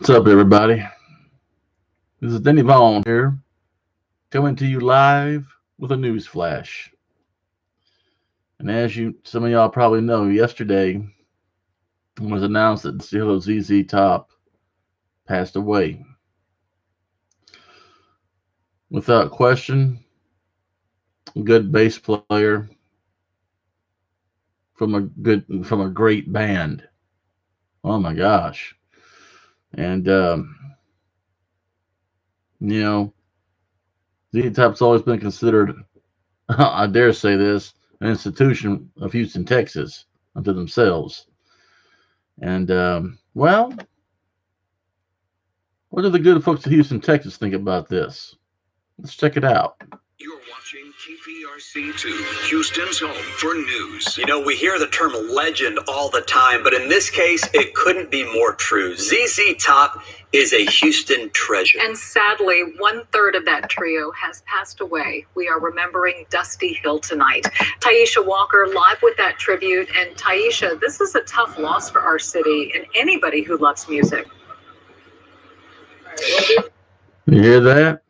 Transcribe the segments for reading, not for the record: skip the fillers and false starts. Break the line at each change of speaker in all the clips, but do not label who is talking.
What's up, everybody? This is Denny Vaughan here, coming to you live with a news flash. And as some of y'all probably know, yesterday it was announced that Zillow ZZ Top passed away. Without question, a good bass player from a great band. Oh my gosh! And you know, ZZ Top's always been considered, I dare say this, an institution of Houston, Texas, unto themselves. And well, what do the good folks of Houston, Texas think about this? Let's check it out.
You're watching KPRC2, Houston's home for news.
You know, we hear the term legend all the time, but in this case, it couldn't be more true. ZZ Top is a Houston treasure.
And sadly, 1/3 of that trio has passed away. We are remembering Dusty Hill tonight. Taisha Walker live with that tribute. And Taisha, this is a tough loss for our city and anybody who loves music.
You hear that?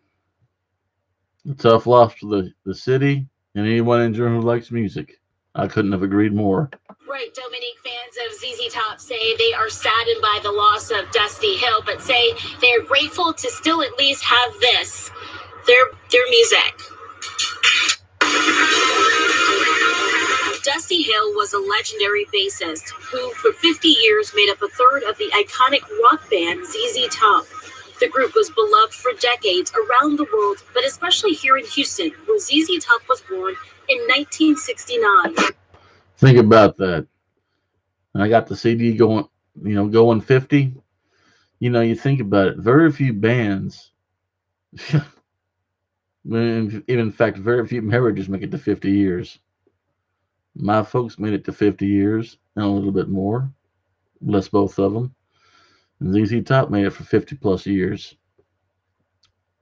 A tough loss for the city and anyone in general who likes music. I couldn't have agreed more.
Right, Dominique, fans of ZZ Top say they are saddened by the loss of Dusty Hill, but say they're grateful to still at least have this, their music. Dusty Hill was a legendary bassist who for 50 years made up 1/3 of the iconic rock band ZZ Top. The group was beloved for decades around the world, but especially here in Houston, where ZZ Top was born in 1969.
Think about that. And I got the CD going 50. You think about it. Very few bands, in fact, very few marriages make it to 50 years. My folks made it to 50 years and a little bit more. Bless both of them. And ZZ Top made it for 50 plus years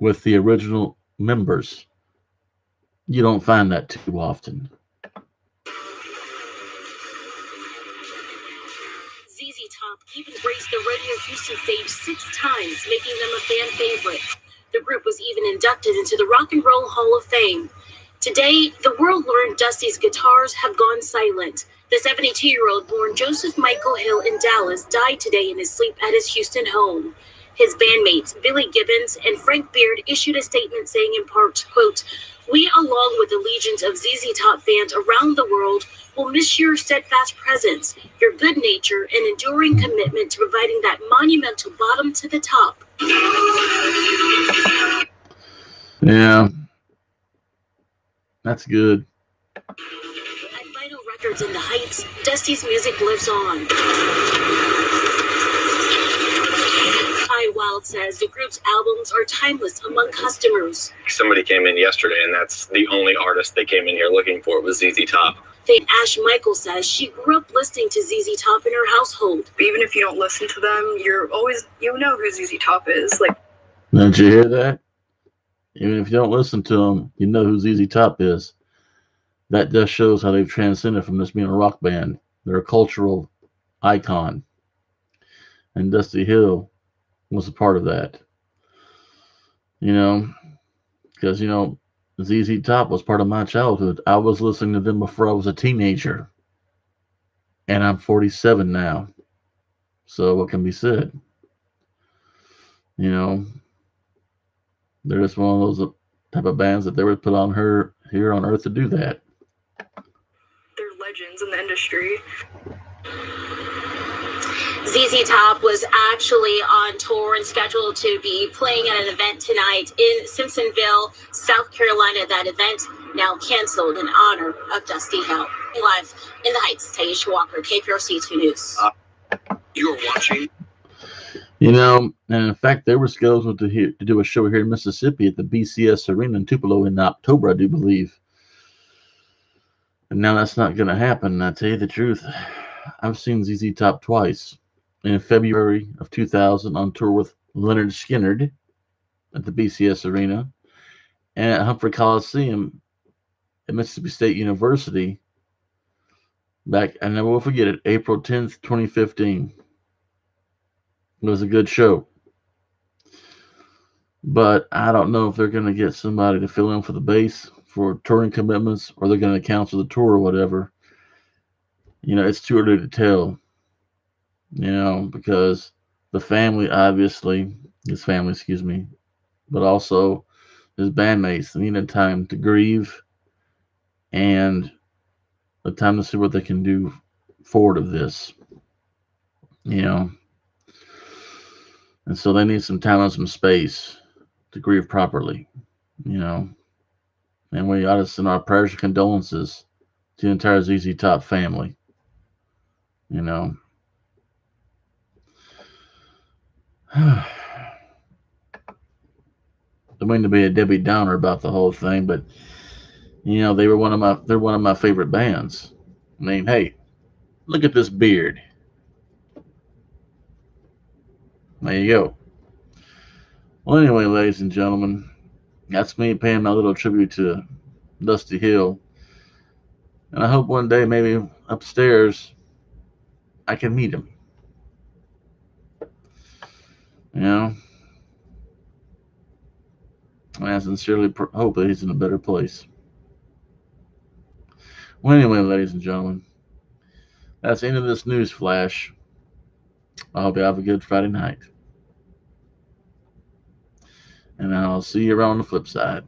with the original members. You don't find that too often.
ZZ Top even graced the Radio Houston stage 6 times, making them a fan favorite. The group was even inducted into the Rock and Roll Hall of Fame. Today, the world learned Dusty's guitars have gone silent. The 72-year-old born Joseph Michael Hill in Dallas died today in his sleep at his Houston home. His bandmates, Billy Gibbons and Frank Beard, issued a statement saying in part, quote, "We, along with the legions of ZZ Top fans around the world, will miss your steadfast presence, your good nature, and enduring commitment to providing that monumental bottom to the top."
Yeah, that's good.
At Vinyl Records in the Heights, Dusty's music lives on. Ty Wild says the group's albums are timeless among customers.
Somebody came in yesterday, and that's the only artist they came in here looking for was ZZ Top.
Fan Ash Michael says she grew up listening to ZZ Top in her household.
Even if you don't listen to them, you know who ZZ Top is.
Did you hear that? Even if you don't listen to them, you know who ZZ Top is. That just shows how they've transcended from just being a rock band. They're a cultural icon. And Dusty Hill was a part of that. Because, ZZ Top was part of my childhood. I was listening to them before I was a teenager. And I'm 47 now. So what can be said? They're just one of those type of bands that they were put on here on earth to do that.
They're legends in the industry.
ZZ Top was actually on tour and scheduled to be playing at an event tonight in Simpsonville, South Carolina. That event now canceled in honor of Dusty Hill. Live in the Heights, Taisha Walker, KPRC2 News.
You're watching.
And in fact, they were scheduled to do a show here in Mississippi at the BCS Arena in Tupelo in October, I do believe. And now that's not going to happen. And I tell you the truth, I've seen ZZ Top twice. In February of 2000 on tour with Leonard Skinner at the BCS Arena, and at Humphrey Coliseum at Mississippi State University back, I never will forget it, April 10th, 2015. It was a good show. But I don't know if they're going to get somebody to fill in for the bass for touring commitments, or they're going to cancel the tour or whatever. It's too early to tell. Because the family, obviously, his family, excuse me, but also his bandmates, they need a time to grieve and a time to see what they can do forward of this. You know, and so they need some time and some space to grieve properly. You know, and we ought to send our prayers and condolences to the entire ZZ Top family. You know. I mean to be a Debbie Downer about the whole thing, but they're one of my favorite bands. I mean, hey, look at this beard. There you go. Well, anyway, ladies and gentlemen, that's me paying my little tribute to Dusty Hill, and I hope one day, maybe upstairs, I can meet him. You know, and I sincerely hope that he's in a better place. Well, anyway, ladies and gentlemen, that's the end of this news flash. I hope you have a good Friday night. And I'll see you around the flip side.